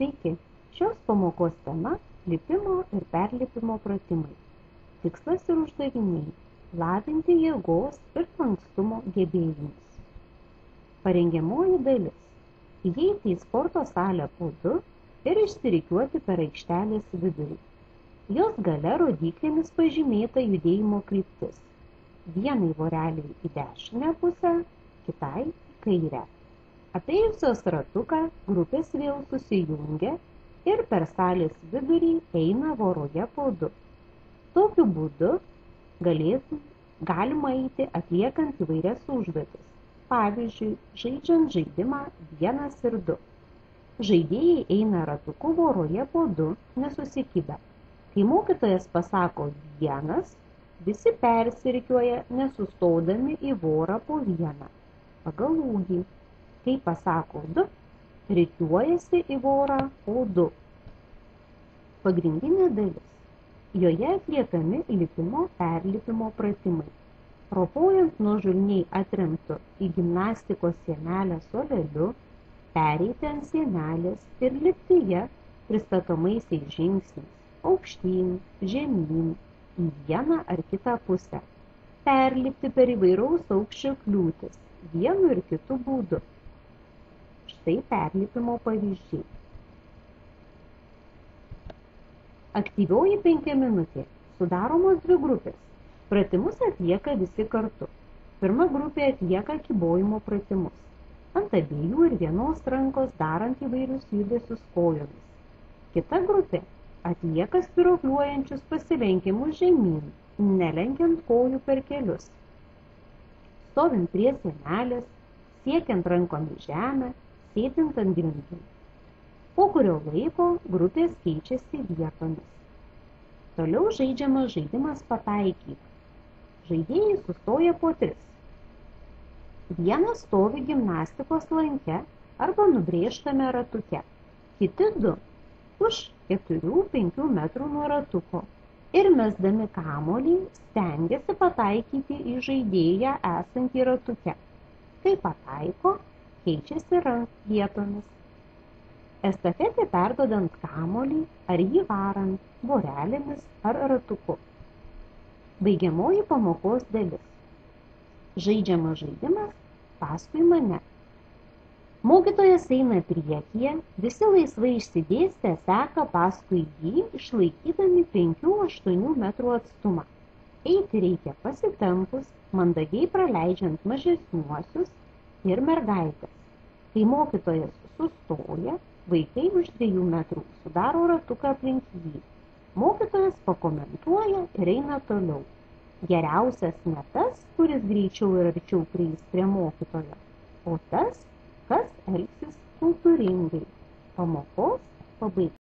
Sveiki, šios pamokos tema – lipimo ir perlipimo pratimai. Tikslas ir uždaviniai – lavinti jėgos ir lankstumo gebėjimus. Parengiamoji dalis – įeiti į sporto salę po 2 ir išsirikiuoti per aikštelės vidurį. Jos gale rodyklėmis pažymėta judėjimo kryptis. Vienai voreliai į dešinę pusę, kitai į kairę. Apėjusios ratuką grupės vėl susijungia ir per salės vidurį eina voroje po 2. Tokiu būdu galima eiti atliekant įvairias užduotis. Pavyzdžiui, žaidžiant žaidimą 1 ir 2. Žaidėjai eina ratuku voroje po 2 nesusikibę. Kai mokytojas pasako 1, visi persirikiuoja nesustodami į vorą po 1 pagal ūgį. Kai pasako 2, rikiuojasi į vorą po 2. Pagrindinė dalis. Joje atliekami lipimo perlipimo pratimai. Ropojant nuo žulniai atremtu į gimnastikos sienelę suoleliu, pereiti ant sienelės ir lipti ją pristatomaisiais žingsniais, aukštyn, žemyn, į vieną ar kitą pusę. Perlipti per įvairaus aukščio kliūtis, vienu ir kitu būdu. Štai perlipimo pavyzdžiai. Aktyvioji 5 minutė. Sudaromos 2 grupės. Pratimus atlieka visi kartu. Pirma grupė atlieka kybojimo pratimus. Ant abiejų ir vienos rankos darant įvairius judesius kojomis. Kita grupė atlieka spiruokliuojančius pasilenkimus žemyn, nelenkiant kojų per kelius. Stovint prie sienelės, siekiant rankomis žemę, sėdint ant grindų. Po kurio laiko grupės keičiasi vietomis. Toliau žaidžiamas žaidimas pataikyk. Žaidėjai sustoja po 3. Vienas stovi gimnastikos lanke arba nubrėžtame ratuke. Kiti 2 už 4-5 metrų nuo ratuko ir mesdami kamuolį stengiasi pataikyti į žaidėją esantį ratuke. Kai pataiko, keičiasi vietomis. Estafetė perduodant kamuolį ar jį varant vorelėmis ar ratuku. Baigiamoji pamokos dalis. Žaidžiamas žaidimas paskui mane. Mokytojas eina priekyje, visi laisvai išsidėstę seka paskui jį, išlaikydami 5-8 metrų atstumą. Eiti reikia pasitempus, mandagiai praleidžiant mažesniuosius ir mergaitės. Kai mokytojas sustoja, vaikai už 2 metrų sudaro ratuką aplink jį. Mokytojas pakomentuoja ir eina toliau. Geriausias ne tas, kuris greičiau ir arčiau prieis prie mokytojo, o tas, kas elgsis kultūringai. Pamokos pabaiga.